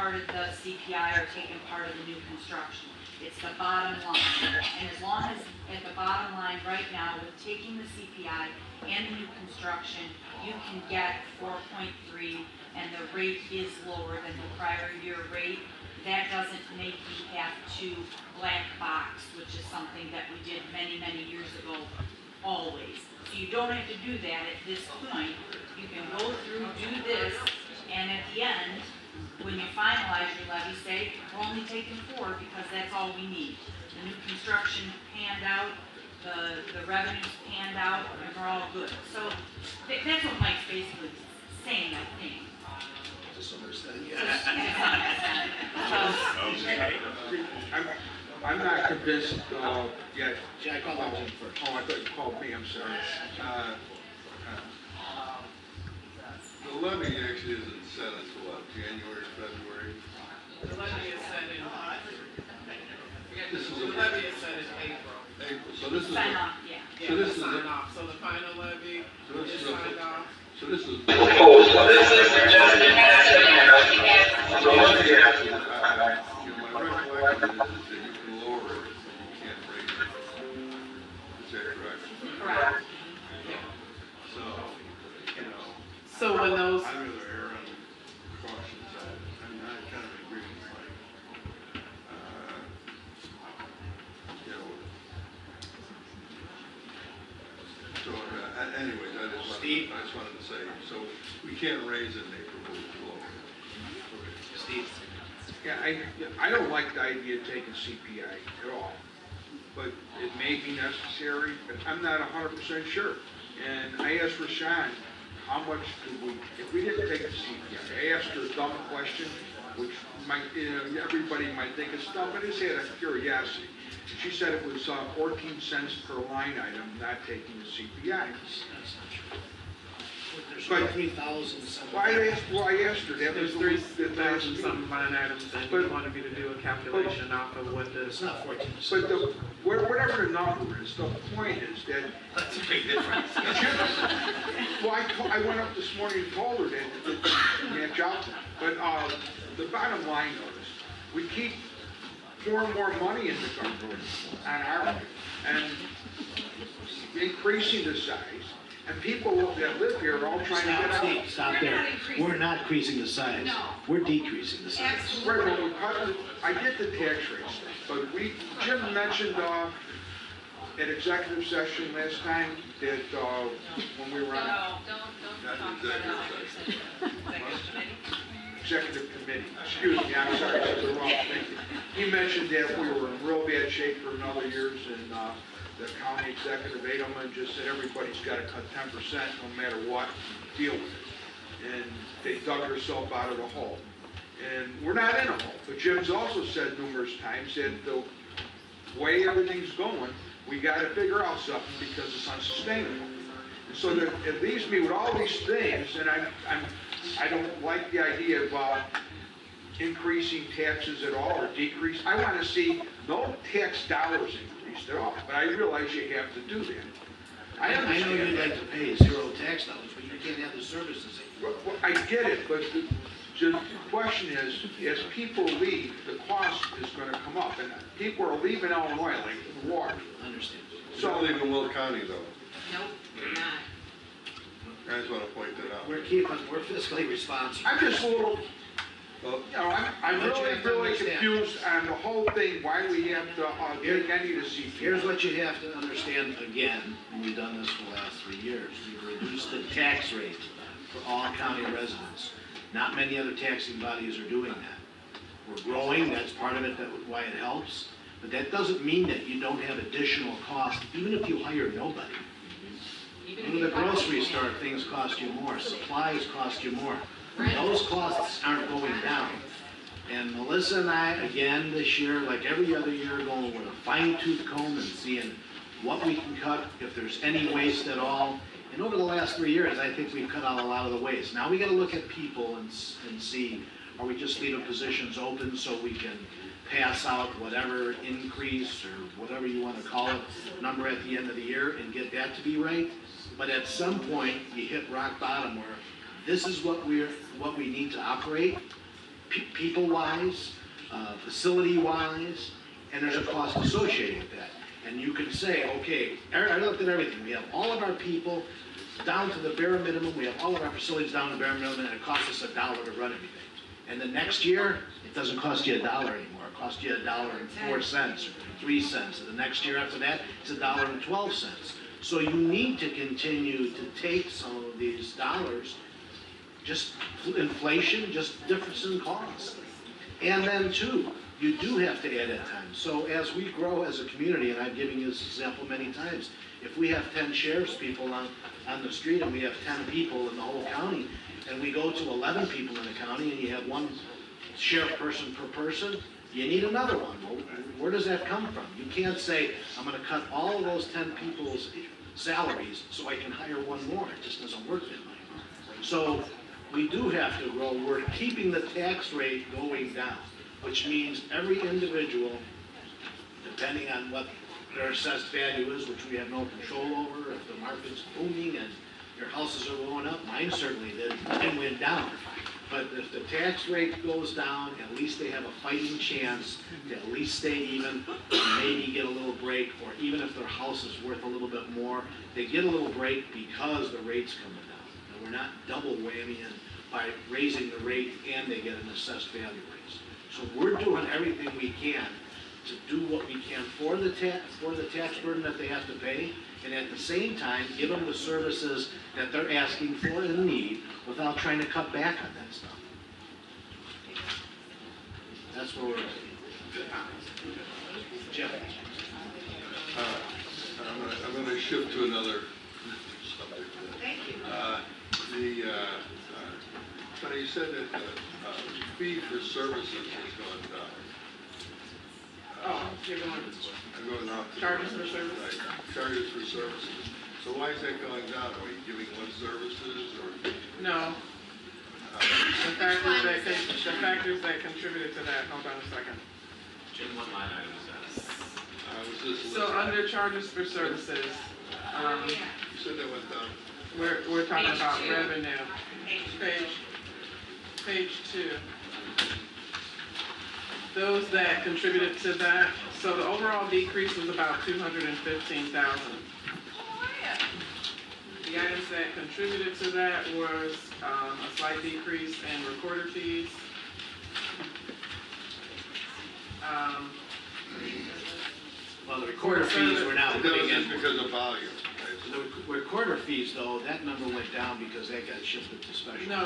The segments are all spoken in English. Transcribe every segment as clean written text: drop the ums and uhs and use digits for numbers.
part of the CPI or taking part of the new construction. It's the bottom line. And as long as at the bottom line right now, with taking the CPI and the new construction, you can get 4.3 and the rate is lower than the prior year rate, that doesn't make you have to black box, which is something that we did many, many years ago, always. So you don't have to do that at this point. You can go through, do this, and at the end, when you finalize your levy, say, we're only taking 4 because that's all we need. The new construction panned out, the revenues panned out, and we're all good. So that's what Mike's basically saying, I think. I'm not convinced yet. I called Jim first. Oh, I thought you called me, I'm sorry. The levy actually isn't set until what, January, February? The levy is set in, This is the levy is set in April. April, so this is. Sign off, yeah. So this is. Sign off, so the final levy So this is is signed off. So this is. My recollection is that you can lower it, but you can't raise it. Is that correct? Correct. So, you know, So when those, I'd rather err on the caution side. I kind of agree with Mike. You know. So, anyways, I just wanted to say, so we can't raise it in April, but we can lower it. Steve? Yeah, I don't like the idea of taking CPI at all, but it may be necessary, but I'm not 100% sure. And I asked Rashawn, how much do we, if we didn't take the CPI, I asked her a dumb question, which might, everybody might think is dumb, but it's out of curiosity. And she said it was 14 cents per line item, not taking the CPI. There's 3,000 something. Well, I asked her, that was there's the 3,000 some line items, and you wanted me to do a calculation off of what the. It's not 14. But whatever the number is, the point is that. That's a big difference. Well, I went up this morning and told her that match out. But the bottom line is, we keep more and more money in the government on our, and increasing the size. And people that live here are all trying to get out. Stop there. We're not increasing the size. No. We're decreasing the size. Absolutely. Right, well, we cut, I get the tax rates, but Jim mentioned at executive session last time that when we were on Not executive session. executive committee, excuse me, I'm sorry, I said the wrong thing. He mentioned that we were in real bad shape for another years, and the county executive Edelman just said everybody's got to cut 10% no matter what, deal with it. And they dug themselves out of the hole. And we're not in a hole, but Jim's also said numerous times that the way everything's going, we got to figure out something because it's unsustainable. And so that it leaves me with all these things, and I don't like the idea of increasing taxes at all or decrease. I want to see no tax dollars increased at all, but I realize you have to do that. I I know understand you'd that. like to pay 0 tax dollars, but you can't have the services. Well, I get it, but the question is, as people leave, the cost is going to come up, and people are leaving Illinois like the water. I understand. So I live in Will County though. Nope, you're not. I just want to point that out. We're fiscally responsible. I'm just a little, Well, you know, I'm But you really, have to really understand. confused on the whole thing, why we have to take any of the CPI. Here's what you have to understand again, and we've done this for the last 3 years. We've reduced the tax rate for all county residents. Not many other taxing bodies are doing that. We're growing, that's part of it, that's why it helps. But that doesn't mean that you don't have additional cost, even if you hire nobody. Go to the grocery store, things cost you more, supplies cost you more. Those costs aren't going down. And Melissa and I, again, this year, like every other year, going with a fine-tooth comb and seeing what we can cut, if there's any waste at all. And over the last 3 years, I think we've cut out a lot of the waste. Now we gotta look at people and see, are we just leaving positions open so we can pass out whatever increase or whatever you wanna call it, number at the end of the year and get that to be right? But at some point, you hit rock bottom where this is what we need to operate, people-wise, facility-wise, and there's a cost associated with that. And you can say, okay, I looked at everything. We have all of our people down to the bare minimum. We have all of our facilities down to the bare minimum, and it costs us $1 to run everything. And the next year, it doesn't cost you $1 anymore. It costs you $1.04 or 3 cents. And the next year after that, it's $1.12. So you need to continue to take some of these dollars, just inflation, just difference in cost. And then too, you do have to add at times. So as we grow as a community, and I've given you this example many times, if we have 10 sheriff's people on the street and we have 10 people in the whole county, and we go to 11 people in the county and you have one sheriff person per person, you need another one. Well, where does that come from? You can't say, I'm gonna cut all of those 10 people's salaries so I can hire one more. It just doesn't work that way. So we do have to grow. We're keeping the tax rate going down, which means every individual, depending on what their assessed value is, which we have no control over, if the market's booming and your houses are going up, mine certainly did, mine went down. But if the tax rate goes down, at least they have a fighting chance to at least stay even, maybe get a little break, or even if their house is worth a little bit more, they get a little break because the rate's coming down. And we're not double whammying by raising the rate and they get an assessed value raise. So we're doing everything we can to do what we can for the tax burden that they have to pay, and at the same time, give them the services that they're asking for and need without trying to cut back on that stuff. That's where we're at. Jeff? I'm gonna shift to another subject. Thank you. Sonny, you said that the fee for services has gone down. You're going, I'm going off to. Charges for service? Right, charges for services. So why is that going down? Are we giving less services or? no, the factors that contributed to that, hold on a second. Jim, what line item is that? Was this? So under charges for services, You said that went down. we're talking Page about 2. revenue. Page 2. Those that contributed to that, so the overall decrease was about $215,000. The items that contributed to that was a slight decrease in recorder fees. Well, the recorder fees were now That putting was just in. because of volume, right? The recorder fees, though, that number went down because that got shifted to special. No,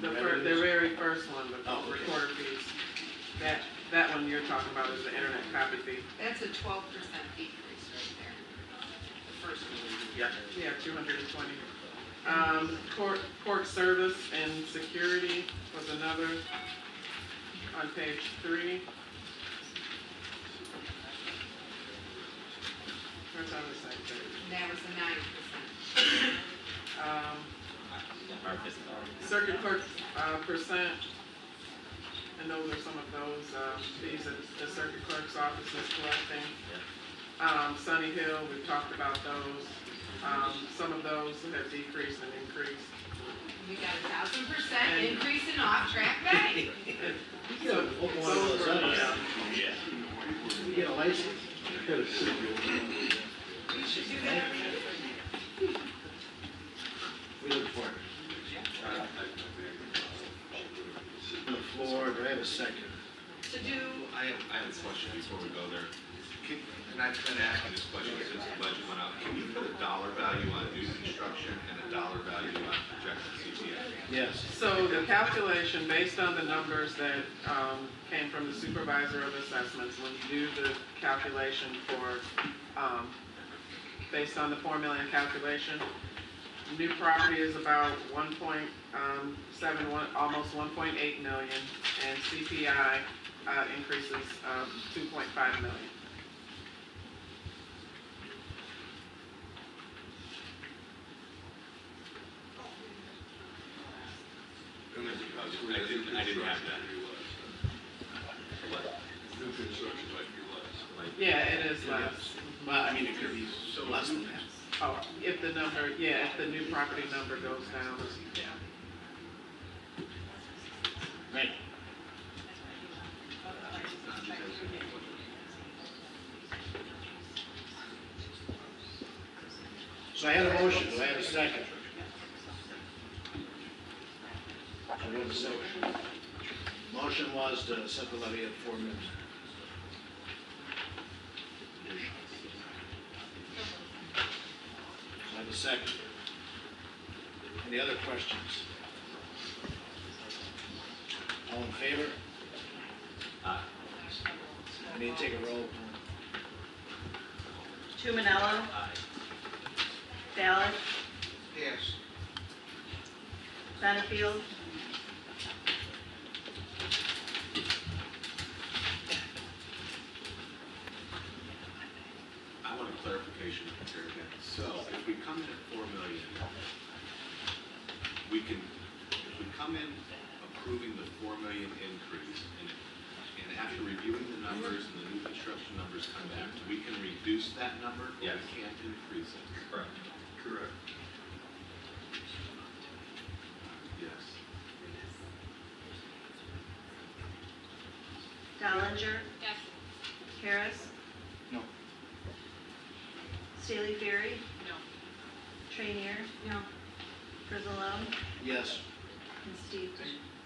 the very first one, the Oh, okay. recorder fees. That one you're talking about is the internet copy fee. That's a 12% decrease right there. The first one. Yeah, 220. Court service and security was another on page 3. Where's on the same page? That was a 9%. Circuit clerk percent, and those are some of those fees that the circuit clerk's office is collecting. Sunny Hill, we've talked about those. Some of those have decreased and increased. We got 1,000% increase in off-track pay. You get one of those others. You get a license. We look for it. On the floor, do I have a second? To do, I have a question before we go there. And I've been asking this question since the budget went out. Can you put a dollar value on new construction and a dollar value on projected CPA? Yes. So the calculation, based on the numbers that came from the supervisor of assessments, when you do the calculation for, based on the formula and calculation, new property is about 1.71, almost 1.8 million, and CPI increases 2.5 million. I didn't have that. New construction might be less. Yeah, it is less. Well, I mean, it could be less than that. Oh, if the number, yeah, if the new property number goes down. Right. So I had a motion, do I have a second? So we have a second. Motion was to set the levy at 4 million. So I have a second. Any other questions? All in favor? I need to take a roll. Tumanello. Balich. Yes. Benefield. I want a clarification here again. So if we come in at 4 million, we can, if we come in approving the 4 million increase, and after reviewing the numbers and the new construction numbers come back, we can reduce that number, or we can't increase it? Correct. Correct. Yes. Dollinger. Yes. Harris. No. Staley Ferry. No. Trainier. No. Frizalone. Yes. And Steve.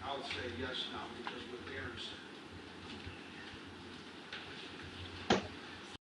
I would say yes now, because with Aaron's